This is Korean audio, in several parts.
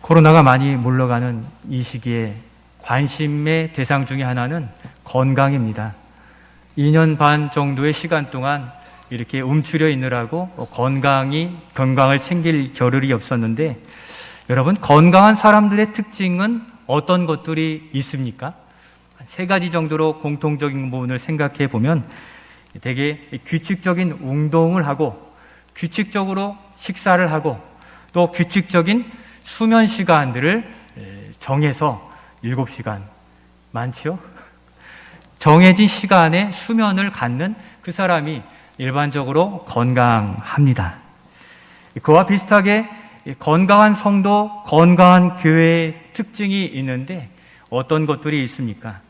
코로나가 많이 물러가는 이 시기에 관심의 대상 중에 하나는 건강입니다. 2년 반 정도의 시간 동안 이렇게 움츠려 있느라고 건강을 챙길 겨를이 없었는데, 여러분, 건강한 사람들의 특징은 어떤 것들이 있습니까? 세 가지 정도로 공통적인 부분을 생각해 보면, 되게 규칙적인 운동을 하고, 규칙적으로 식사를 하고, 또 규칙적인 수면 시간들을 정해서 7시간, 많지요? 정해진 시간에 수면을 갖는 그 사람이 일반적으로 건강합니다. 그와 비슷하게 건강한 성도, 건강한 교회의 특징이 있는데 어떤 것들이 있습니까?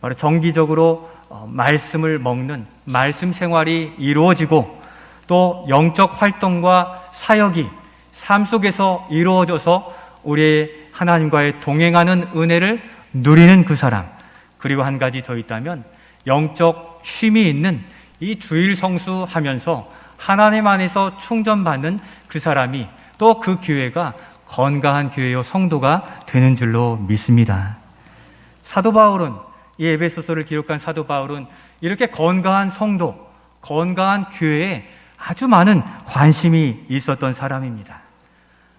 바로 정기적으로 말씀을 먹는 말씀 생활이 이루어지고, 또 영적 활동과 사역이 삶 속에서 이루어져서 우리 하나님과의 동행하는 은혜를 누리는 그 사람, 그리고 한 가지 더 있다면 영적 쉼이 있는 이 주일 성수하면서 하나님 안에서 충전받는 그 사람이, 또 그 교회가 건강한 교회요 성도가 되는 줄로 믿습니다. 사도 바울은, 이 에베소서를 기록한 사도 바울은 이렇게 건강한 성도, 건강한 교회에 아주 많은 관심이 있었던 사람입니다.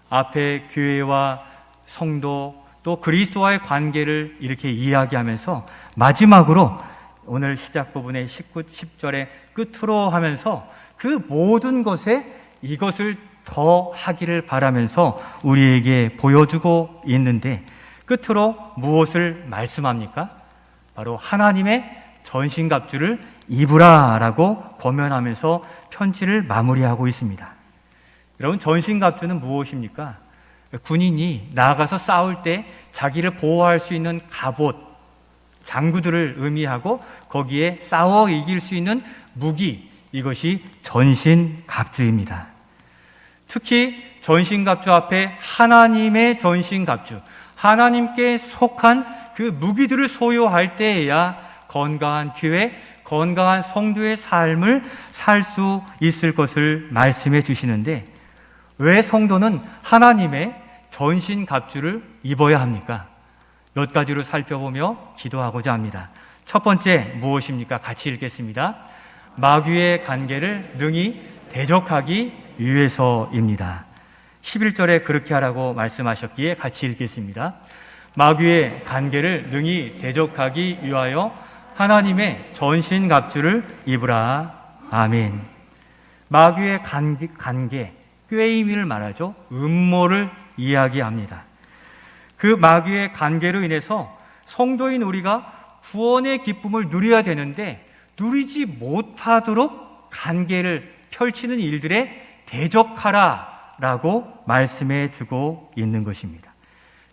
앞에 교회와 성도, 또 그리스도와의 관계를 이렇게 이야기하면서 마지막으로 오늘 시작 부분의 10절의 끝으로 하면서 그 모든 것에 이것을 더 하기를 바라면서 우리에게 보여주고 있는데, 끝으로 무엇을 말씀합니까? 바로 하나님의 전신갑주를 입으라라고 권면하면서 편지를 마무리하고 있습니다. 여러분, 전신갑주는 무엇입니까? 군인이 나아가서 싸울 때 자기를 보호할 수 있는 갑옷, 장구들을 의미하고, 거기에 싸워 이길 수 있는 무기, 이것이 전신갑주입니다. 특히 전신갑주 앞에 하나님의 전신갑주, 하나님께 속한 그 무기들을 소유할 때에야 건강한 교회, 건강한 성도의 삶을 살 수 있을 것을 말씀해 주시는데, 왜 성도는 하나님의 전신갑주를 입어야 합니까? 몇 가지로 살펴보며 기도하고자 합니다. 첫 번째, 무엇입니까? 같이 읽겠습니다. 마귀의 관계를 능히 대적하기 위해서입니다. 11절에 그렇게 하라고 말씀하셨기에 같이 읽겠습니다. 마귀의 관계를 능히 대적하기 위하여 하나님의 전신갑주를 입으라. 아멘. 마귀의 관계, 꾀임을 말하죠. 음모를 이야기합니다. 그 마귀의 관계로 인해서 성도인 우리가 구원의 기쁨을 누려야 되는데 누리지 못하도록 관계를 펼치는 일들에 대적하라라고 말씀해 주고 있는 것입니다.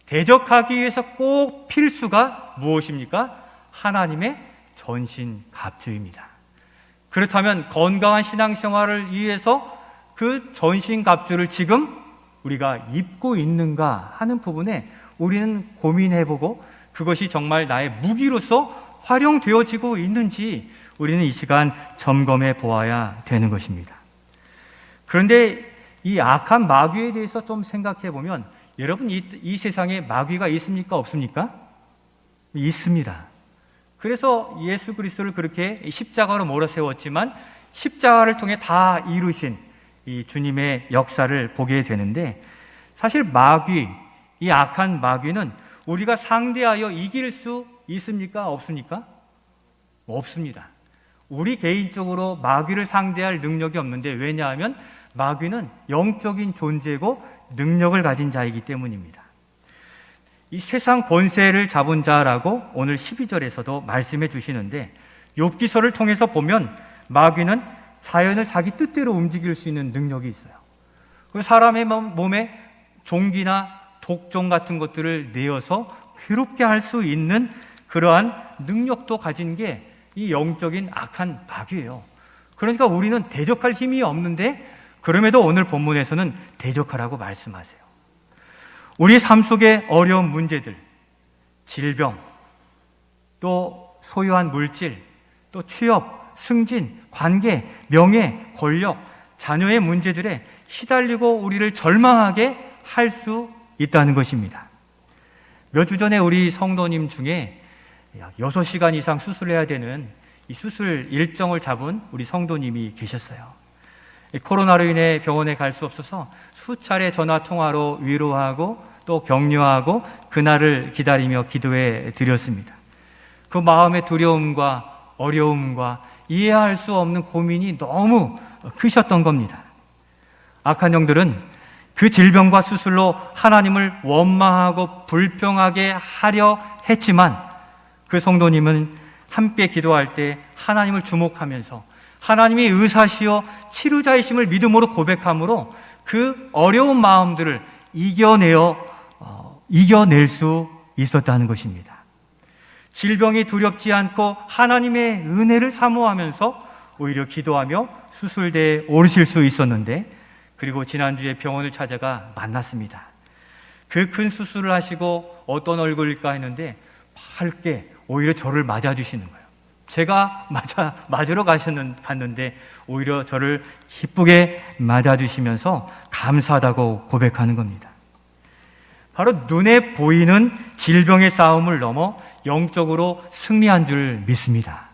대적하기 위해서 꼭 필수가 무엇입니까? 하나님의 전신갑주입니다. 그렇다면 건강한 신앙생활을 위해서 그 전신갑주를 지금 우리가 입고 있는가 하는 부분에 우리는 고민해보고, 그것이 정말 나의 무기로서 활용되어지고 있는지 우리는 이 시간 점검해 보아야 되는 것입니다. 그런데 이 악한 마귀에 대해서 좀 생각해 보면, 여러분, 이 세상에 마귀가 있습니까? 없습니까? 있습니다. 그래서 예수 그리스도를 그렇게 십자가로 몰아세웠지만 십자가를 통해 다 이루신 이 주님의 역사를 보게 되는데, 사실 마귀, 이 악한 마귀는 우리가 상대하여 이길 수 있습니까? 없습니까? 없습니다. 우리 개인적으로 마귀를 상대할 능력이 없는데, 왜냐하면 마귀는 영적인 존재고 능력을 가진 자이기 때문입니다. 이 세상 권세를 잡은 자라고 오늘 12절에서도 말씀해 주시는데, 욥기서를 통해서 보면 마귀는 자연을 자기 뜻대로 움직일 수 있는 능력이 있어요. 사람의 몸에 종기나 독종 같은 것들을 내어서 괴롭게 할 수 있는 그러한 능력도 가진 게 이 영적인 악한 마귀예요. 그러니까 우리는 대적할 힘이 없는데, 그럼에도 오늘 본문에서는 대적하라고 말씀하세요. 우리 삶 속의 어려운 문제들, 질병, 또 소유한 물질, 또 취업, 승진, 관계, 명예, 권력, 자녀의 문제들에 시달리고 우리를 절망하게 할 수 있다는 것입니다. 몇 주 전에 우리 성도님 중에 6시간 이상 수술해야 되는 이 수술 일정을 잡은 우리 성도님이 계셨어요. 코로나로 인해 병원에 갈 수 없어서 수차례 전화 통화로 위로하고 또 격려하고 그날을 기다리며 기도해 드렸습니다. 그 마음의 두려움과 어려움과 이해할 수 없는 고민이 너무 크셨던 겁니다. 악한 영들은 그 질병과 수술로 하나님을 원망하고 불평하게 하려 했지만 그 성도님은 함께 기도할 때 하나님을 주목하면서 하나님이 의사시요 치료자이심을 믿음으로 고백함으로 그 어려운 마음들을 이겨낼 수 있었다는 것입니다. 질병이 두렵지 않고 하나님의 은혜를 사모하면서 오히려 기도하며 수술대에 오르실 수 있었는데, 그리고 지난주에 병원을 찾아가 만났습니다. 그 큰 수술을 하시고 어떤 얼굴일까 했는데 밝게 오히려 저를 맞아주시는 거예요. 제가 맞으러 갔는데 오히려 저를 기쁘게 맞아주시면서 감사하다고 고백하는 겁니다. 바로 눈에 보이는 질병의 싸움을 넘어 영적으로 승리한 줄 믿습니다.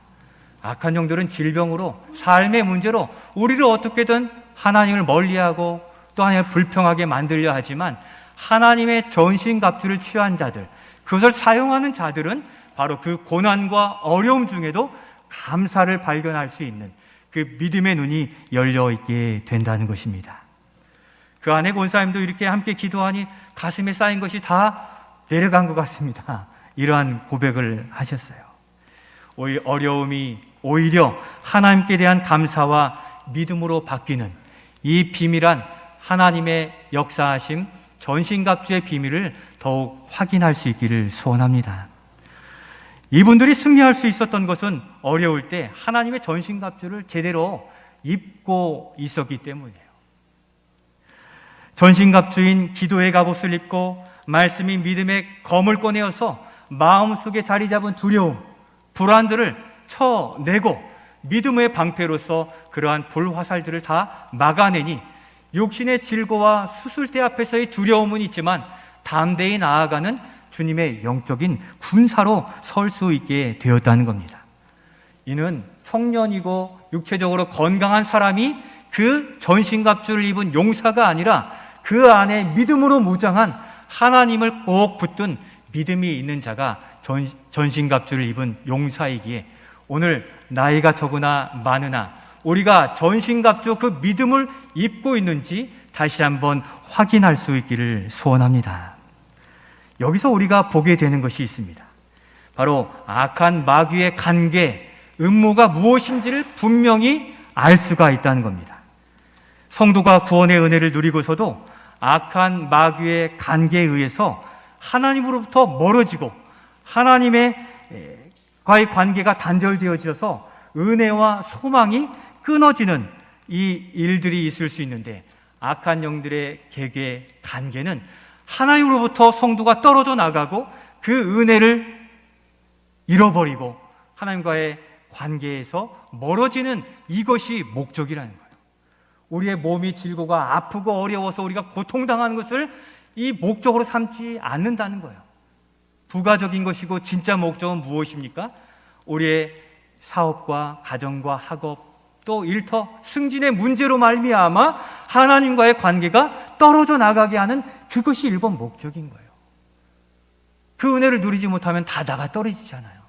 악한 영들은 질병으로, 삶의 문제로 우리를 어떻게든 하나님을 멀리하고 또 하나님을 불평하게 만들려 하지만 하나님의 전신갑주를 취한 자들, 그것을 사용하는 자들은 바로 그 고난과 어려움 중에도 감사를 발견할 수 있는 그 믿음의 눈이 열려 있게 된다는 것입니다. 그 안에 권사님도 이렇게 함께 기도하니 가슴에 쌓인 것이 다 내려간 것 같습니다. 이러한 고백을 하셨어요. 어려움이 오히려 하나님께 대한 감사와 믿음으로 바뀌는 이 비밀한 하나님의 역사하심, 전신갑주의 비밀을 더욱 확인할 수 있기를 소원합니다. 이분들이 승리할 수 있었던 것은 어려울 때 하나님의 전신갑주를 제대로 입고 있었기 때문이에요. 전신갑주인 기도의 갑옷을 입고 말씀인 믿음의 검을 꺼내어서 마음속에 자리 잡은 두려움, 불안들을 쳐내고 믿음의 방패로서 그러한 불화살들을 다 막아내니 육신의 질고와 수술대 앞에서의 두려움은 있지만 담대히 나아가는 주님의 영적인 군사로 설 수 있게 되었다는 겁니다. 이는 청년이고 육체적으로 건강한 사람이 그 전신갑주를 입은 용사가 아니라 그 안에 믿음으로 무장한 하나님을 꼭 붙든 믿음이 있는 자가 전신갑주를 입은 용사이기에 오늘 나이가 적으나 많으나 우리가 전신갑주 그 믿음을 입고 있는지 다시 한번 확인할 수 있기를 소원합니다. 여기서 우리가 보게 되는 것이 있습니다. 바로 악한 마귀의 관계, 음모가 무엇인지를 분명히 알 수가 있다는 겁니다. 성도가 구원의 은혜를 누리고서도 악한 마귀의 관계에 의해서 하나님으로부터 멀어지고 하나님과의 관계가 단절되어져서 은혜와 소망이 끊어지는 이 일들이 있을 수 있는데, 악한 영들의 계계 관계는 하나님으로부터 성도가 떨어져 나가고 그 은혜를 잃어버리고 하나님과의 관계에서 멀어지는 이것이 목적이라는 거예요. 우리의 몸이 질고가 아프고 어려워서 우리가 고통당하는 것을 이 목적으로 삼지 않는다는 거예요. 부가적인 것이고 진짜 목적은 무엇입니까? 우리의 사업과 가정과 학업 또 일터 승진의 문제로 말미암아 하나님과의 관계가 떨어져 나가게 하는 그것이 1번 목적인 거예요. 그 은혜를 누리지 못하면 다 나가 떨어지잖아요.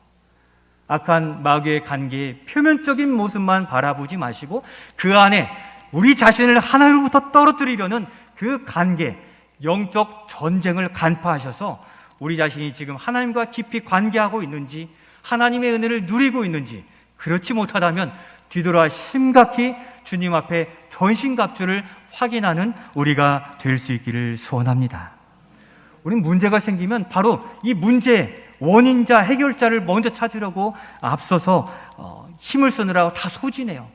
악한 마귀의 관계의 표면적인 모습만 바라보지 마시고 그 안에 우리 자신을 하나님으로부터 떨어뜨리려는 그 관계, 영적 전쟁을 간파하셔서 우리 자신이 지금 하나님과 깊이 관계하고 있는지, 하나님의 은혜를 누리고 있는지, 그렇지 못하다면 뒤돌아 심각히 주님 앞에 전신갑주를 확인하는 우리가 될 수 있기를 소원합니다. 우리는 문제가 생기면 바로 이 문제 원인자, 해결자를 먼저 찾으려고 앞서서 힘을 쓰느라고 다 소진해요.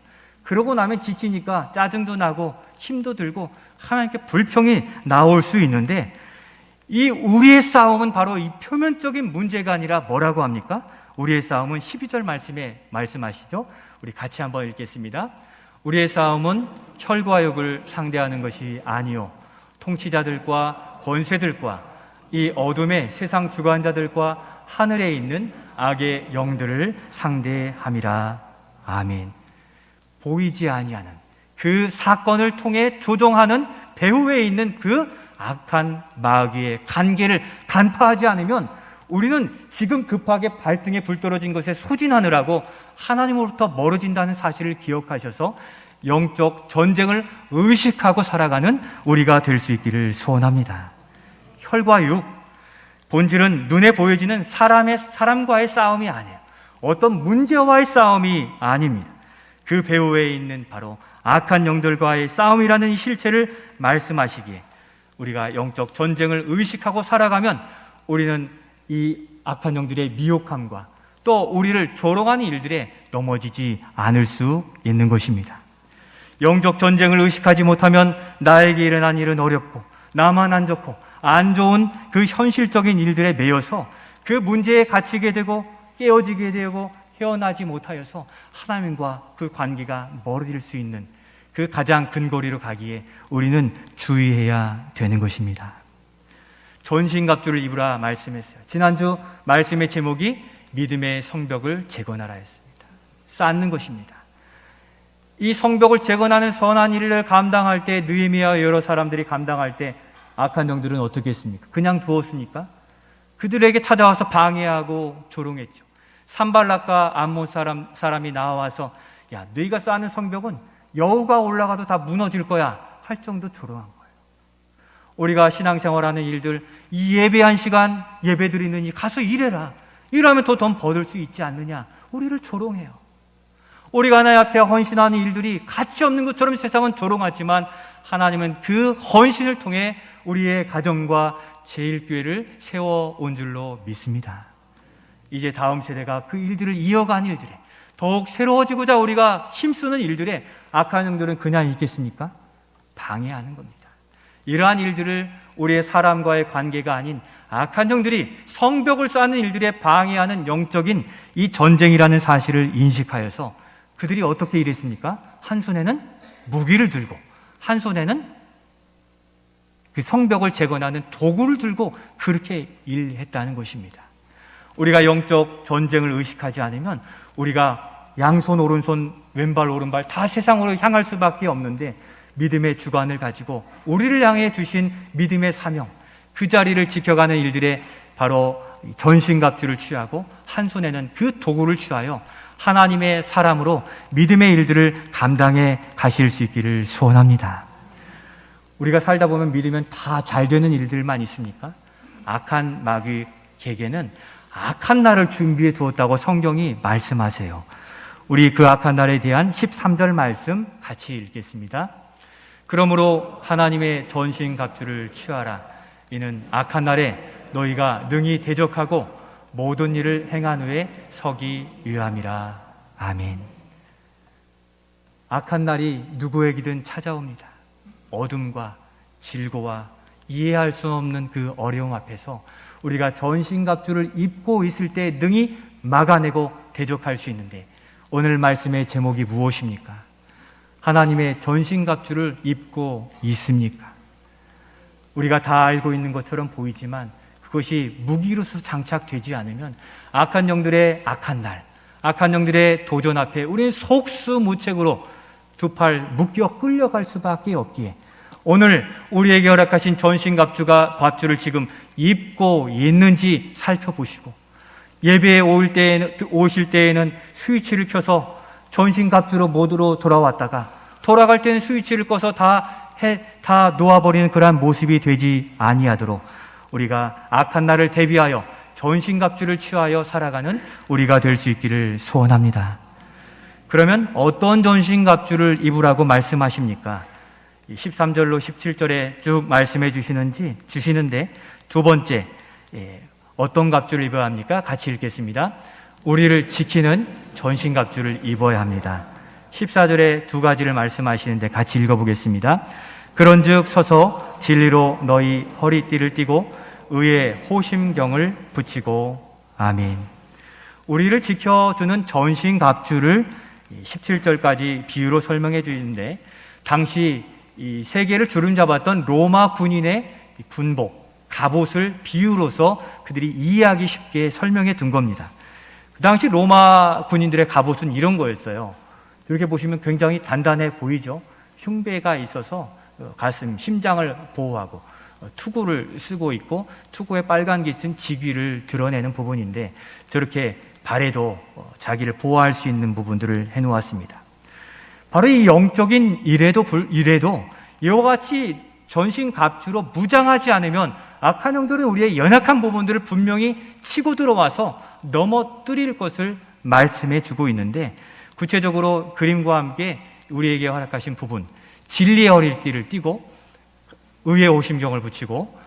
그러고 나면 지치니까 짜증도 나고 힘도 들고 하나님께 불평이 나올 수 있는데, 이 우리의 싸움은 바로 이 표면적인 문제가 아니라 뭐라고 합니까? 우리의 싸움은 12절 말씀에 말씀하시죠. 우리 같이 한번 읽겠습니다. 우리의 싸움은 혈과 육을 상대하는 것이 아니요 통치자들과 권세들과 이 어둠의 세상 주관자들과 하늘에 있는 악의 영들을 상대함이라. 아멘. 보이지 아니하는 그 사건을 통해 조종하는 배후에 있는 그 악한 마귀의 간계를 간파하지 않으면 우리는 지금 급하게 발등에 불 떨어진 것에 소진하느라고 하나님으로부터 멀어진다는 사실을 기억하셔서 영적 전쟁을 의식하고 살아가는 우리가 될 수 있기를 소원합니다. 혈과 육, 본질은 눈에 보여지는 사람과의 싸움이 아니에요. 어떤 문제와의 싸움이 아닙니다. 그 배후에 있는 바로 악한 영들과의 싸움이라는 이 실체를 말씀하시기에 우리가 영적 전쟁을 의식하고 살아가면 우리는 이 악한 영들의 미혹함과 또 우리를 조롱하는 일들에 넘어지지 않을 수 있는 것입니다. 영적 전쟁을 의식하지 못하면 나에게 일어난 일은 어렵고 나만 안 좋고 안 좋은 그 현실적인 일들에 매여서 그 문제에 갇히게 되고 깨어지게 되고 헤어나지 못하여서 하나님과 그 관계가 멀어질 수 있는 그 가장 근거리로 가기에 우리는 주의해야 되는 것입니다. 전신갑주를 입으라 말씀했어요. 지난주 말씀의 제목이 믿음의 성벽을 재건하라였습니다. 쌓는 것입니다. 이 성벽을 재건하는 선한 일을 감당할 때 느헤미야와 여러 사람들이 감당할 때 악한 영들은 어떻게 했습니까? 그냥 두었습니까? 그들에게 찾아와서 방해하고 조롱했죠. 산발락과 암몬 사람이 나와서 야, 너희가 쌓는 성벽은 여우가 올라가도 다 무너질 거야 할 정도 조롱한 거예요. 우리가 신앙생활하는 일들, 이 예배한 시간 예배 드리느니 가서 일해라. 일하면 더 돈 벌을 수 있지 않느냐. 우리를 조롱해요. 우리가 하나님 앞에 헌신하는 일들이 가치 없는 것처럼 세상은 조롱하지만 하나님은 그 헌신을 통해 우리의 가정과 제일교회를 세워온 줄로 믿습니다. 이제 다음 세대가 그 일들을 이어간 일들에 더욱 새로워지고자 우리가 힘쓰는 일들에 악한 영들은 그냥 있겠습니까? 방해하는 겁니다. 이러한 일들을 우리의 사람과의 관계가 아닌 악한 영들이 성벽을 쌓는 일들에 방해하는 영적인 이 전쟁이라는 사실을 인식하여서 그들이 어떻게 일했습니까? 한 손에는 무기를 들고 한 손에는 그 성벽을 재건하는 도구를 들고 그렇게 일했다는 것입니다. 우리가 영적 전쟁을 의식하지 않으면 우리가 양손 오른손 왼발 오른발 다 세상으로 향할 수밖에 없는데 믿음의 주관을 가지고 우리를 향해 주신 믿음의 사명, 그 자리를 지켜가는 일들에 바로 전신갑주를 취하고 한 손에는 그 도구를 취하여 하나님의 사람으로 믿음의 일들을 감당해 가실 수 있기를 소원합니다. 우리가 살다 보면 믿으면 다 잘 되는 일들만 있습니까? 악한 마귀에게는 악한 날을 준비해 두었다고 성경이 말씀하세요. 우리 그 악한 날에 대한 13절 말씀 같이 읽겠습니다. 그러므로 하나님의 전신갑주를 취하라. 이는 악한 날에 너희가 능히 대적하고 모든 일을 행한 후에 서기 위함이라. 아멘. 악한 날이 누구에게든 찾아옵니다. 어둠과 질고와 이해할 수 없는 그 어려움 앞에서 우리가 전신갑주를 입고 있을 때 능히 막아내고 대적할 수 있는데 오늘 말씀의 제목이 무엇입니까? 하나님의 전신갑주를 입고 있습니까? 우리가 다 알고 있는 것처럼 보이지만 그것이 무기로서 장착되지 않으면 악한 영들의 악한 날, 악한 영들의 도전 앞에 우리는 속수무책으로 두 팔 묶여 끌려갈 수밖에 없기에 오늘 우리에게 허락하신 전신갑주를 지금 입고 있는지 살펴보시고 예배에 오실 때에는 스위치를 켜서 전신갑주로 모드로 돌아왔다가 돌아갈 때는 스위치를 꺼서 다 놓아버리는 그러한 모습이 되지 아니하도록 우리가 악한 날을 대비하여 전신갑주를 취하여 살아가는 우리가 될 수 있기를 소원합니다. 그러면 어떤 전신갑주를 입으라고 말씀하십니까? 13절로 17절에 쭉 말씀해 주시는데 두 번째 어떤 갑주를 입어야 합니까? 같이 읽겠습니다. 우리를 지키는 전신갑주를 입어야 합니다. 14절에 두 가지를 말씀하시는데 같이 읽어보겠습니다. 그런즉 서서 진리로 너희 허리띠를 띠고 의의 호심경을 붙이고 아멘. 우리를 지켜주는 전신갑주를 17절까지 비유로 설명해 주시는데 당시 이 세계를 주름잡았던 로마 군인의 군복, 갑옷을 비유로서 그들이 이해하기 쉽게 설명해 둔 겁니다. 그 당시 로마 군인들의 갑옷은 이런 거였어요. 이렇게 보시면 굉장히 단단해 보이죠. 흉배가 있어서 가슴, 심장을 보호하고 투구를 쓰고 있고 투구에 빨간 깃은 직위를 드러내는 부분인데 저렇게 발에도 자기를 보호할 수 있는 부분들을 해놓았습니다. 바로 이 영적인 일에도 이와 같이 전신갑주로 무장하지 않으면 악한 영들은 우리의 연약한 부분들을 분명히 치고 들어와서 넘어뜨릴 것을 말씀해 주고 있는데, 구체적으로 그림과 함께 우리에게 허락하신 부분, 진리의 허리띠를 띠고 의의 오심경을 붙이고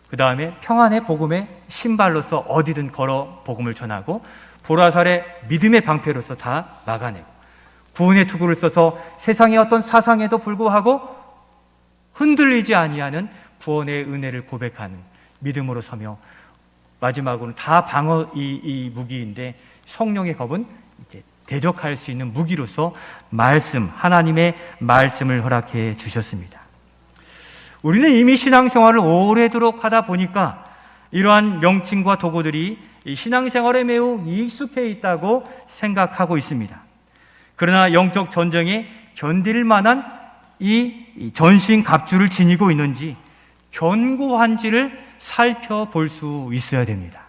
그 다음에 평안의 복음의 신발로서 어디든 걸어 복음을 전하고 보라살의 믿음의 방패로서 다 막아내고 구원의 투구를 써서 세상의 어떤 사상에도 불구하고 흔들리지 아니하는 구원의 은혜를 고백하는 믿음으로 서며, 마지막으로는 다 방어 이 무기인데 성령의 겁은 이제 대적할 수 있는 무기로서 말씀, 하나님의 말씀을 허락해 주셨습니다. 우리는 이미 신앙생활을 오래도록 하다 보니까 이러한 명칭과 도구들이 신앙생활에 매우 익숙해 있다고 생각하고 있습니다. 그러나 영적 전쟁에 견딜 만한 이 전신갑주를 지니고 있는지 견고한지를 살펴볼 수 있어야 됩니다.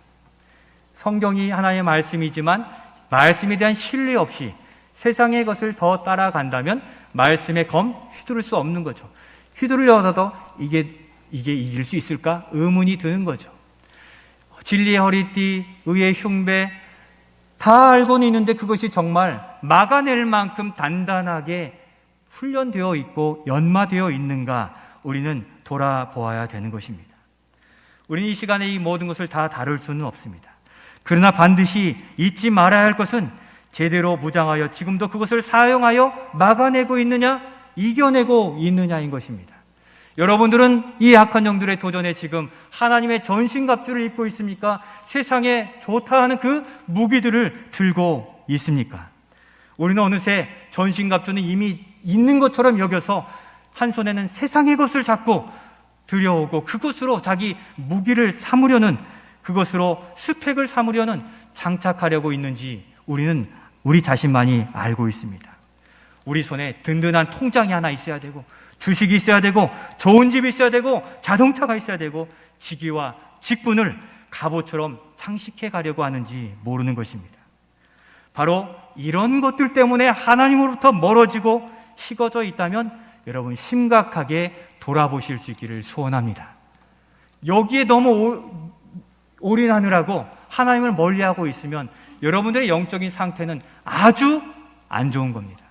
성경이 하나의 말씀이지만 말씀에 대한 신뢰 없이 세상의 것을 더 따라간다면 말씀의 검 휘두를 수 없는 거죠. 휘두르려다도 이게 이길 수 있을까? 의문이 드는 거죠. 진리의 허리띠, 의의 흉배 다 알고는 있는데 그것이 정말 막아낼 만큼 단단하게 훈련되어 있고 연마되어 있는가, 우리는 돌아보아야 되는 것입니다. 우리는 이 시간에 이 모든 것을 다 다룰 수는 없습니다. 그러나 반드시 잊지 말아야 할 것은 제대로 무장하여 지금도 그것을 사용하여 막아내고 있느냐, 이겨내고 있느냐인 것입니다. 여러분들은 이 악한 영들의 도전에 지금 하나님의 전신갑주를 입고 있습니까? 세상에 좋다 하는 그 무기들을 들고 있습니까? 우리는 어느새 전신갑주는 이미 있는 것처럼 여겨서 한 손에는 세상의 것을 잡고 들여오고 그것으로 자기 무기를 삼으려는, 그것으로 스펙을 삼으려는, 장착하려고 있는지 우리는 우리 자신만이 알고 있습니다. 우리 손에 든든한 통장이 하나 있어야 되고 주식이 있어야 되고 좋은 집이 있어야 되고 자동차가 있어야 되고 직위와 직분을 갑옷처럼 장식해 가려고 하는지 모르는 것입니다. 바로 이런 것들 때문에 하나님으로부터 멀어지고 식어져 있다면 여러분 심각하게 돌아보실 수 있기를 소원합니다. 여기에 너무 올인하느라고 하나님을 멀리하고 있으면 여러분들의 영적인 상태는 아주 안 좋은 겁니다.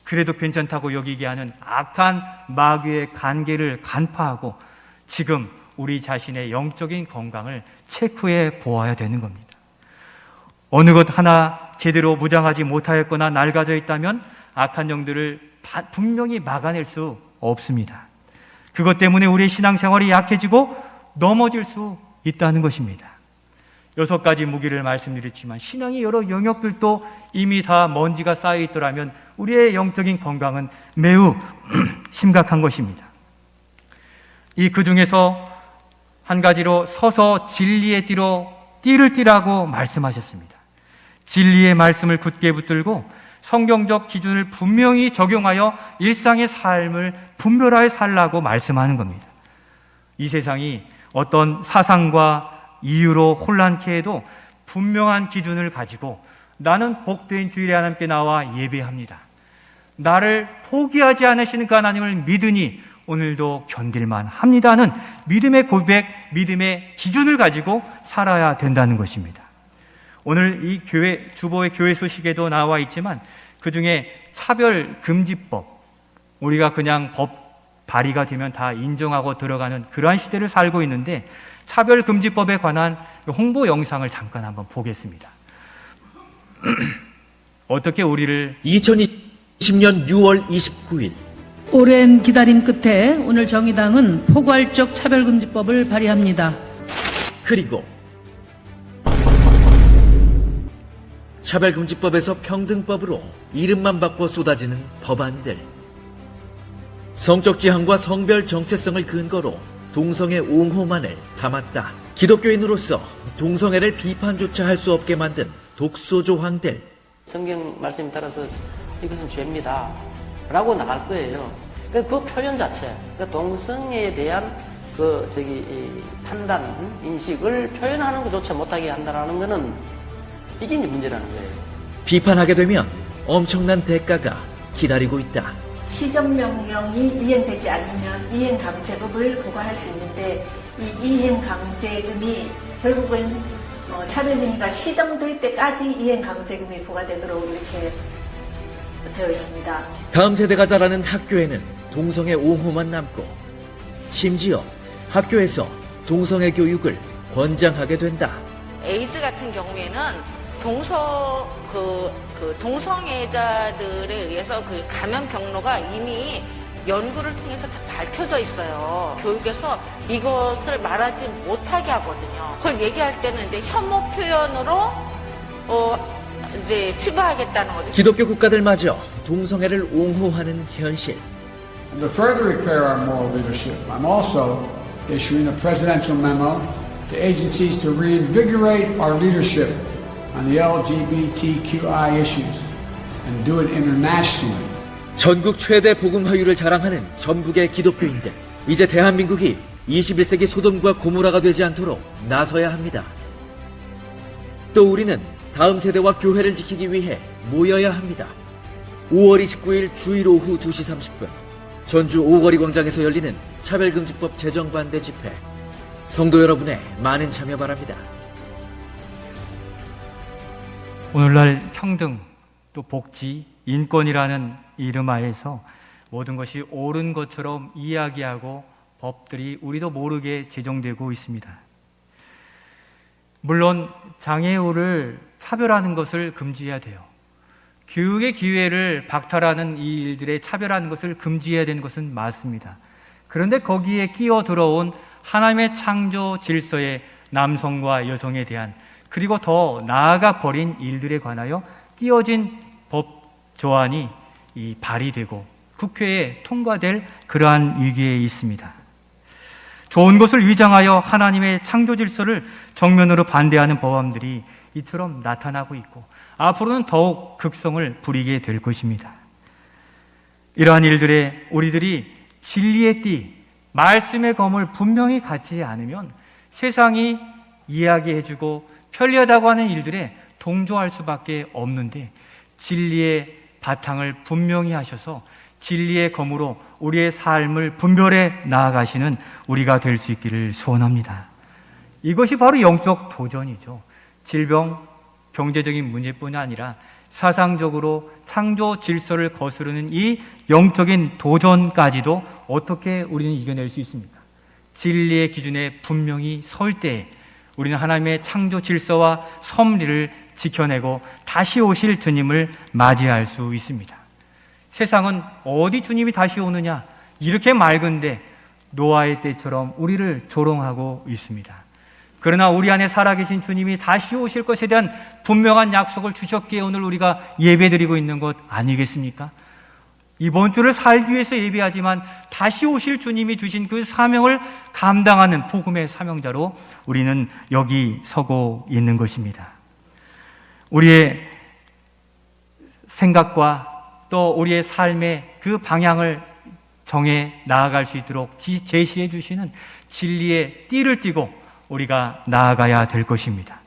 그래도 괜찮다고 여기게 하는 악한 마귀의 간계를 간파하고 지금 우리 자신의 영적인 건강을 체크해 보아야 되는 겁니다. 어느 것 하나 제대로 무장하지 못하였거나 낡아져 있다면 악한 영들을 분명히 막아낼 수 없습니다. 그것 때문에 우리의 신앙생활이 약해지고 넘어질 수 있다는 것입니다. 6가지 무기를 말씀드렸지만 신앙의 여러 영역들도 이미 다 먼지가 쌓여 있더라면 우리의 영적인 건강은 매우 심각한 것입니다. 그 중에서 한 가지로 서서 진리의 띠를 띠라고 말씀하셨습니다. 진리의 말씀을 굳게 붙들고 성경적 기준을 분명히 적용하여 일상의 삶을 분별하여 살라고 말씀하는 겁니다. 이 세상이 어떤 사상과 이유로 혼란케 해도 분명한 기준을 가지고 나는 복된 주일에 하나님께 나와 예배합니다. 나를 포기하지 않으시는 그 하나님을 믿으니 오늘도 견딜만 합니다는 믿음의 고백, 믿음의 기준을 가지고 살아야 된다는 것입니다. 오늘 이 교회, 주보의 교회 소식에도 나와 있지만 그 중에 차별금지법, 우리가 그냥 법 발의가 되면 다 인정하고 들어가는 그러한 시대를 살고 있는데 차별금지법에 관한 홍보 영상을 잠깐 한번 보겠습니다. 어떻게 우리를 2020년 6월 29일 오랜 기다림 끝에 오늘 정의당은 포괄적 차별금지법을 발의합니다. 그리고 차별금지법에서 평등법으로 이름만 바꿔 쏟아지는 법안들, 성적 지향과 성별 정체성을 근거로 동성애 옹호만을 담았다. 기독교인으로서 동성애를 비판조차 할 수 없게 만든 독소조항들. 성경 말씀에 따라서 이것은 죄입니다 라고 나갈 거예요. 그 표현 자체, 동성애에 대한 판단, 인식을 표현하는 것조차 못하게 한다는 것은 이게 이제 문제라는 거예요. 비판하게 되면 엄청난 대가가 기다리고 있다. 시정명령이 이행되지 않으면 이행강제금을 부과할 수 있는데 이 이행강제금이 결국은 차별행위가 시정될 때까지 이행강제금이 부과되도록 이렇게 되어 있습니다. 다음 세대가 자라는 학교에는 동성애 옹호만 남고 심지어 학교에서 동성애 교육을 권장하게 된다. 에이즈 같은 경우에는 동성애자들에 의해서 그 감염 경로가 이미 연구를 통해서 다 밝혀져 있어요. 교육에서 이것을 말하지 못하게 하거든요. 그걸 얘기할 때는 이제 혐오 표현으로 이제 치부하겠다는 거죠. 기독교 국가들마저 동성애를 옹호하는 현실. To further repair our moral leadership, I'm also issuing a presidential memo to agencies to reinvigorate our leadership on the LGBTQI issues and do it internationally. 전국 최대 복음화율을 자랑하는 전국의 기독교인들. 이제 대한민국이 21세기 소돔과 고모라가 되지 않도록 나서야 합니다. 또 우리는 다음 세대와 교회를 지키기 위해 모여야 합니다. 5월 29일 주일 오후 2시 30분 전주 오거리 광장에서 열리는 차별금지법 제정 반대 집회. 성도 여러분의 많은 참여 바랍니다. 오늘날 평등, 또 복지, 인권이라는 이름 하에서 모든 것이 옳은 것처럼 이야기하고 법들이 우리도 모르게 제정되고 있습니다. 물론 장애우를 차별하는 것을 금지해야 돼요. 교육의 기회를 박탈하는 이 일들에 차별하는 것을 금지해야 되는 것은 맞습니다. 그런데 거기에 끼어 들어온 하나님의 창조 질서에 남성과 여성에 대한, 그리고 더 나아가 버린 일들에 관하여 끼어진 법 조안이 발의되고 국회에 통과될 그러한 위기에 있습니다. 좋은 것을 위장하여 하나님의 창조 질서를 정면으로 반대하는 법안들이 이처럼 나타나고 있고 앞으로는 더욱 극성을 부리게 될 것입니다. 이러한 일들에 우리들이 진리의 띠, 말씀의 검을 분명히 갖지 않으면 세상이 이야기해주고 편리하다고 하는 일들에 동조할 수밖에 없는데, 진리의 바탕을 분명히 하셔서 진리의 검으로 우리의 삶을 분별해 나아가시는 우리가 될 수 있기를 소원합니다. 이것이 바로 영적 도전이죠. 질병, 경제적인 문제뿐 아니라 사상적으로 창조 질서를 거스르는 이 영적인 도전까지도 어떻게 우리는 이겨낼 수 있습니까? 진리의 기준에 분명히 설 때 우리는 하나님의 창조 질서와 섭리를 지켜내고 다시 오실 주님을 맞이할 수 있습니다. 세상은 어디 주님이 다시 오느냐 이렇게 맑은데 노아의 때처럼 우리를 조롱하고 있습니다. 그러나 우리 안에 살아계신 주님이 다시 오실 것에 대한 분명한 약속을 주셨기에 오늘 우리가 예배드리고 있는 것 아니겠습니까? 이번 주를 살기 위해서 예배하지만 다시 오실 주님이 주신 그 사명을 감당하는 복음의 사명자로 우리는 여기 서고 있는 것입니다. 우리의 생각과 또 우리의 삶의 그 방향을 정해 나아갈 수 있도록 제시해 주시는 진리의 띠를 띠고 우리가 나아가야 될 것입니다.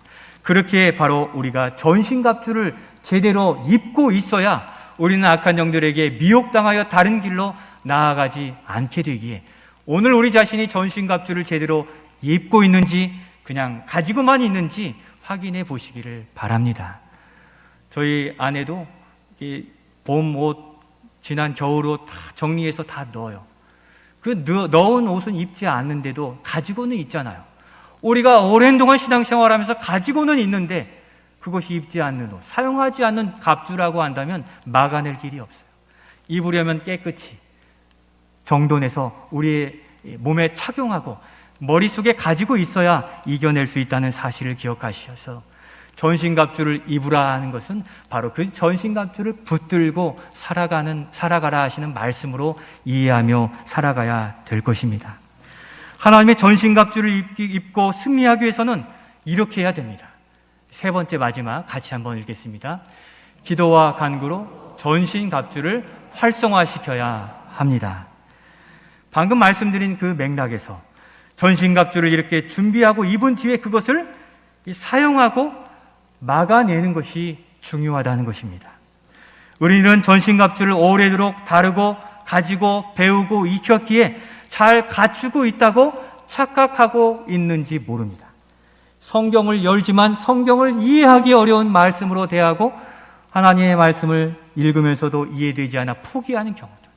그렇게 바로 우리가 전신갑주를 제대로 입고 있어야 우리는 악한 영들에게 미혹당하여 다른 길로 나아가지 않게 되기에 오늘 우리 자신이 전신갑주를 제대로 입고 있는지 그냥 가지고만 있는지 확인해 보시기를 바랍니다. 저희 아내도 봄 옷, 지난 겨울 옷 다 정리해서 다 넣어요. 그 넣은 옷은 입지 않는데도 가지고는 있잖아요. 우리가 오랜 동안 신앙생활하면서 가지고는 있는데 그것이 입지 않는 옷, 사용하지 않는 갑주라고 한다면 막아낼 길이 없어요. 입으려면 깨끗이 정돈해서 우리의 몸에 착용하고 머릿속에 가지고 있어야 이겨낼 수 있다는 사실을 기억하셔서 전신갑주를 입으라 하는 것은 바로 그 전신갑주를 붙들고 살아가라 하시는 말씀으로 이해하며 살아가야 될 것입니다. 하나님의 전신갑주를 입고 승리하기 위해서는 이렇게 해야 됩니다. 세 번째 마지막 같이 한번 읽겠습니다. 기도와 간구로 전신갑주를 활성화시켜야 합니다. 방금 말씀드린 그 맥락에서 전신갑주를 이렇게 준비하고 입은 뒤에 그것을 사용하고 막아내는 것이 중요하다는 것입니다. 우리는 전신갑주를 오래도록 다루고 가지고 배우고 익혔기에 잘 갖추고 있다고 착각하고 있는지 모릅니다. 성경을 열지만 성경을 이해하기 어려운 말씀으로 대하고 하나님의 말씀을 읽으면서도 이해되지 않아 포기하는 경우들,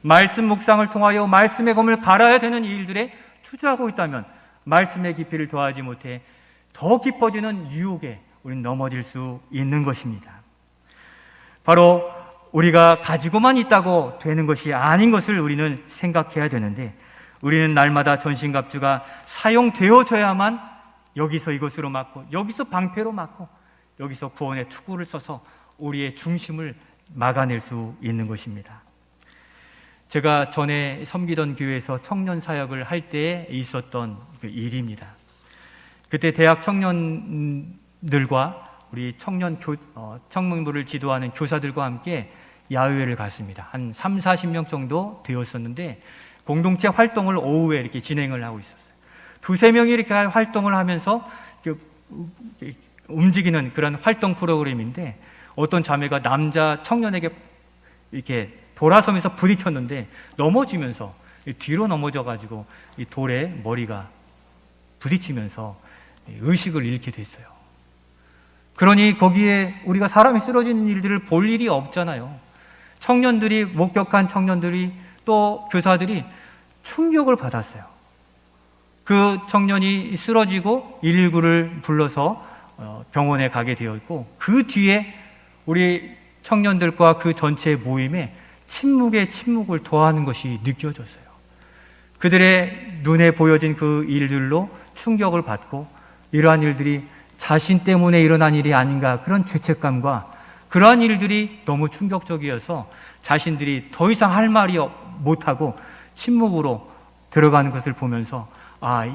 말씀 묵상을 통하여 말씀의 검을 갈아야 되는 이 일들에 투자하고 있다면 말씀의 깊이를 더하지 못해 더 깊어지는 유혹에 우리는 넘어질 수 있는 것입니다. 바로 우리가 가지고만 있다고 되는 것이 아닌 것을 우리는 생각해야 되는데, 우리는 날마다 전신갑주가 사용되어져야만 여기서 이것으로 맞고 여기서 방패로 맞고 여기서 구원의 투구를 써서 우리의 중심을 막아낼 수 있는 것입니다. 제가 전에 섬기던 교회에서 청년 사역을 할 때에 있었던 그 일입니다. 그때 대학 청년들과 우리 청년부를 지도하는 교사들과 함께 야외를 갔습니다. 한 3, 40명 정도 되었었는데 공동체 활동을 오후에 이렇게 진행을 하고 있었어요. 두세 명이 이렇게 활동을 하면서 움직이는 그런 활동 프로그램인데, 어떤 자매가 남자 청년에게 이렇게 돌아서면서 부딪혔는데 넘어지면서 뒤로 넘어져가지고 이 돌에 머리가 부딪히면서 의식을 잃게 됐어요. 그러니 거기에 우리가 사람이 쓰러지는 일들을 볼 일이 없잖아요. 청년들이, 목격한 청년들이 또 교사들이 충격을 받았어요. 그 청년이 쓰러지고 119를 불러서 병원에 가게 되었고, 그 뒤에 우리 청년들과 그 전체 모임에 침묵에 침묵을 더하는 것이 느껴졌어요. 그들의 눈에 보여진 그 일들로 충격을 받고, 이러한 일들이 자신 때문에 일어난 일이 아닌가, 그런 죄책감과 그러한 일들이 너무 충격적이어서 자신들이 더 이상 할 말이 못하고 침묵으로 들어가는 것을 보면서,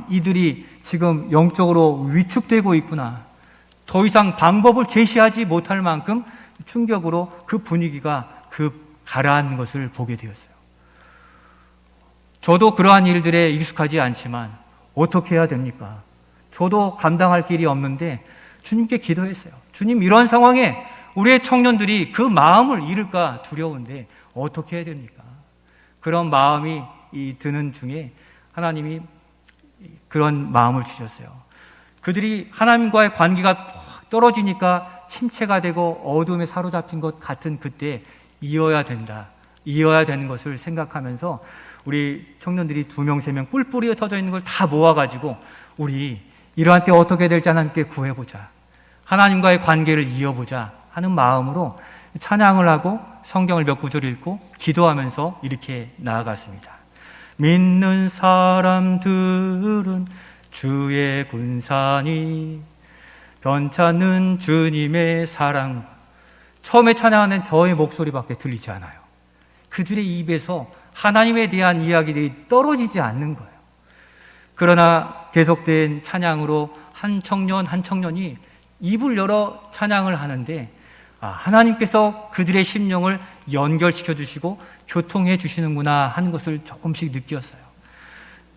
이들이 지금 영적으로 위축되고 있구나, 더 이상 방법을 제시하지 못할 만큼 충격으로 그 분위기가 가라앉는 것을 보게 되었어요. 저도 그러한 일들에 익숙하지 않지만 어떻게 해야 됩니까? 저도 감당할 길이 없는데 주님께 기도했어요. 주님, 이러한 상황에 우리의 청년들이 그 마음을 잃을까 두려운데 어떻게 해야 됩니까? 그런 마음이 드는 중에 하나님이 그런 마음을 주셨어요. 그들이 하나님과의 관계가 떨어지니까 침체가 되고 어둠에 사로잡힌 것 같은 그때 이어야 되는 것을 생각하면서 우리 청년들이 2명, 3명 뿔뿔이 터져 있는 걸 다 모아가지고 우리 이러한 때 어떻게 될지 하나님께 구해보자, 하나님과의 관계를 이어보자 하는 마음으로 찬양을 하고 성경을 몇 구절 읽고 기도하면서 이렇게 나아갔습니다. 믿는 사람들은 주의 군사니 변찮는 주님의 사랑. 처음에 찬양하는 저의 목소리밖에 들리지 않아요. 그들의 입에서 하나님에 대한 이야기들이 떨어지지 않는 거예요. 그러나 계속된 찬양으로 한 청년이 입을 열어 찬양을 하는데, 하나님께서 그들의 심령을 연결시켜 주시고 교통해 주시는구나 하는 것을 조금씩 느꼈어요.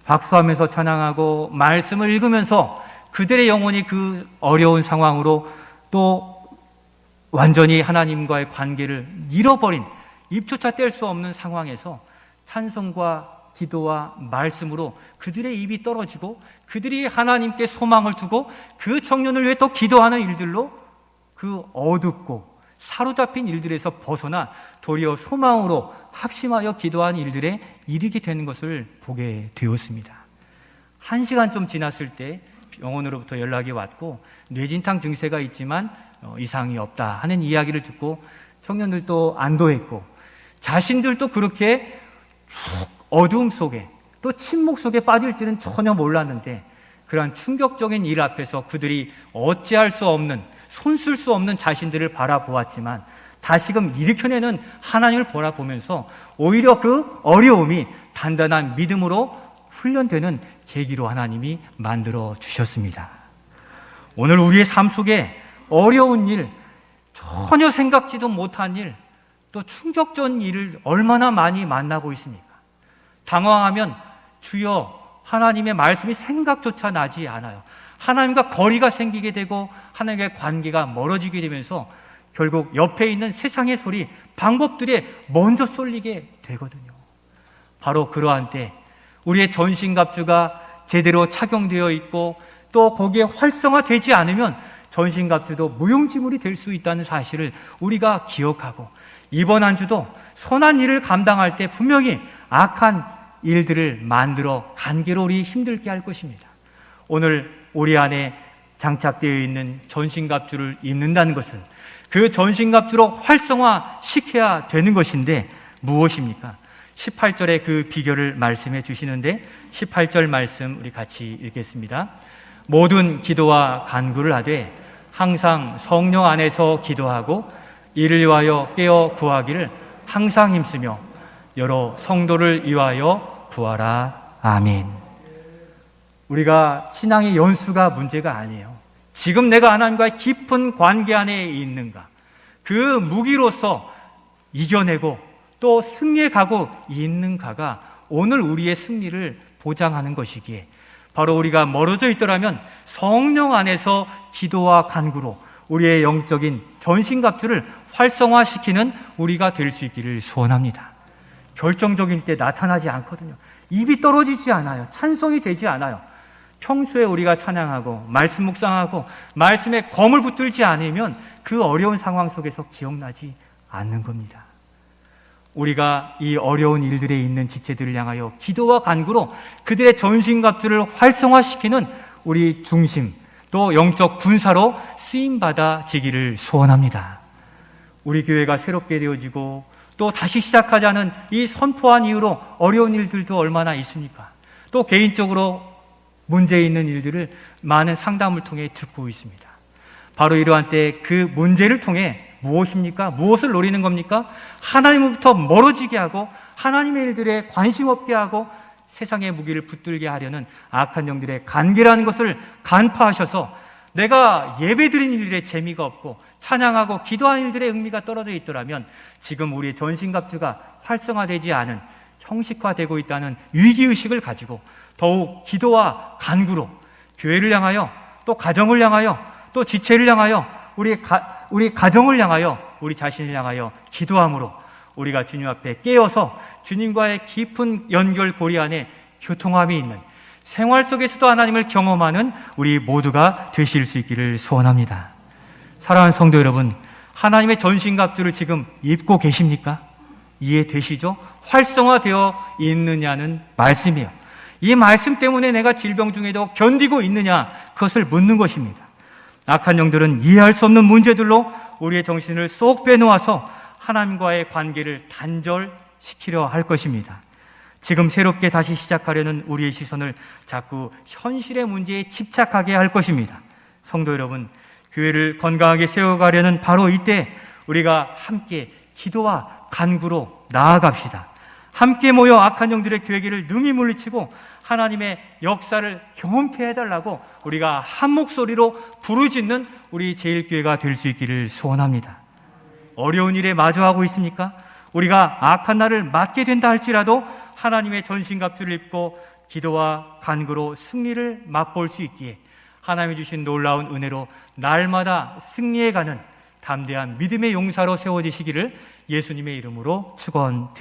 박수하면서 찬양하고 말씀을 읽으면서 그들의 영혼이 그 어려운 상황으로 또 완전히 하나님과의 관계를 잃어버린, 입조차 뗄 수 없는 상황에서 찬송과 기도와 말씀으로 그들의 입이 떨어지고 그들이 하나님께 소망을 두고 그 청년을 위해 또 기도하는 일들로 그 어둡고 사로잡힌 일들에서 벗어나 도리어 소망으로 확심하여 기도한 일들에 이르게 되는 것을 보게 되었습니다. 1시간 좀 지났을 때 병원으로부터 연락이 왔고 뇌진탕 증세가 있지만 이상이 없다 하는 이야기를 듣고 청년들도 안도했고 자신들도 그렇게 어두움 속에 또 침묵 속에 빠질지는 전혀 몰랐는데, 그러한 충격적인 일 앞에서 그들이 어찌할 수 없는, 손쓸 수 없는 자신들을 바라보았지만 다시금 일으켜내는 하나님을 바라보면서 오히려 그 어려움이 단단한 믿음으로 훈련되는 계기로 하나님이 만들어 주셨습니다. 오늘 우리의 삶 속에 어려운 일, 전혀 생각지도 못한 일, 또 충격적인 일을 얼마나 많이 만나고 있습니까? 당황하면 주여 하나님의 말씀이 생각조차 나지 않아요. 하나님과 거리가 생기게 되고 하나님과의 관계가 멀어지게 되면서 결국 옆에 있는 세상의 소리, 방법들에 먼저 쏠리게 되거든요. 바로 그러한 때 우리의 전신갑주가 제대로 착용되어 있고 또 거기에 활성화되지 않으면 전신갑주도 무용지물이 될 수 있다는 사실을 우리가 기억하고 이번 한 주도 선한 일을 감당할 때 분명히 악한 일들을 만들어 간계로 우리 힘들게 할 것입니다. 오늘 우리 안에 장착되어 있는 전신갑주를 입는다는 것은 그 전신갑주로 활성화시켜야 되는 것인데 무엇입니까? 18절에 그 비결을 말씀해 주시는데 18절 말씀 우리 같이 읽겠습니다. 모든 기도와 간구를 하되 항상 성령 안에서 기도하고 이를 위하여 깨어 구하기를 항상 힘쓰며 여러 성도를 위하여 구하라. 아멘. 우리가 신앙의 연수가 문제가 아니에요. 지금 내가 하나님과의 깊은 관계 안에 있는가, 그 무기로서 이겨내고 또 승리해 가고 있는가가 오늘 우리의 승리를 보장하는 것이기에 바로 우리가 멀어져 있더라면 성령 안에서 기도와 간구로 우리의 영적인 전신갑주를 활성화시키는 우리가 될 수 있기를 소원합니다. 결정적일 때 나타나지 않거든요. 입이 떨어지지 않아요. 찬송이 되지 않아요. 평소에 우리가 찬양하고 말씀 묵상하고 말씀에 검을 붙들지 않으면 그 어려운 상황 속에서 기억나지 않는 겁니다. 우리가 이 어려운 일들에 있는 지체들을 향하여 기도와 간구로 그들의 전신갑주를 활성화시키는 우리 중심 또 영적 군사로 쓰임받아지기를 소원합니다. 우리 교회가 새롭게 되어지고 또 다시 시작하자는 이 선포한 이유로 어려운 일들도 얼마나 있습니까? 또 개인적으로 문제 있는 일들을 많은 상담을 통해 듣고 있습니다. 바로 이러한 때 그 문제를 통해 무엇입니까? 무엇을 노리는 겁니까? 하나님으로부터 멀어지게 하고 하나님의 일들에 관심 없게 하고 세상의 무기를 붙들게 하려는 악한 영들의 간계라는 것을 간파하셔서 내가 예배드린 일들의 재미가 없고 찬양하고 기도하는 일들의 의미가 떨어져 있더라면 지금 우리의 전신갑주가 활성화되지 않은 형식화되고 있다는 위기의식을 가지고 더욱 기도와 간구로 교회를 향하여 또 가정을 향하여 또 지체를 향하여 우리 가정을 향하여 우리 자신을 향하여 기도함으로 우리가 주님 앞에 깨어서 주님과의 깊은 연결고리 안에 교통함이 있는 생활 속에서도 하나님을 경험하는 우리 모두가 되실 수 있기를 소원합니다. 사랑하는 성도 여러분, 하나님의 전신갑주를 지금 입고 계십니까? 이해되시죠? 활성화되어 있느냐는 말씀이에요. 이 말씀 때문에 내가 질병 중에도 견디고 있느냐, 그것을 묻는 것입니다. 악한 영들은 이해할 수 없는 문제들로 우리의 정신을 쏙 빼놓아서 하나님과의 관계를 단절시키려 할 것입니다. 지금 새롭게 다시 시작하려는 우리의 시선을 자꾸 현실의 문제에 집착하게 할 것입니다. 성도 여러분, 교회를 건강하게 세워가려는 바로 이때 우리가 함께 기도와 간구로 나아갑시다. 함께 모여 악한 영들의 괴계를 능히 물리치고 하나님의 역사를 경험케 해달라고 우리가 한 목소리로 부르짖는 우리 제일교회가 될 수 있기를 소원합니다. 어려운 일에 마주하고 있습니까? 우리가 악한 날을 맞게 된다 할지라도 하나님의 전신갑주를 입고 기도와 간구로 승리를 맛볼 수 있기에 하나님이 주신 놀라운 은혜로 날마다 승리해가는 담대한 믿음의 용사로 세워지시기를 예수님의 이름으로 축원드립니다.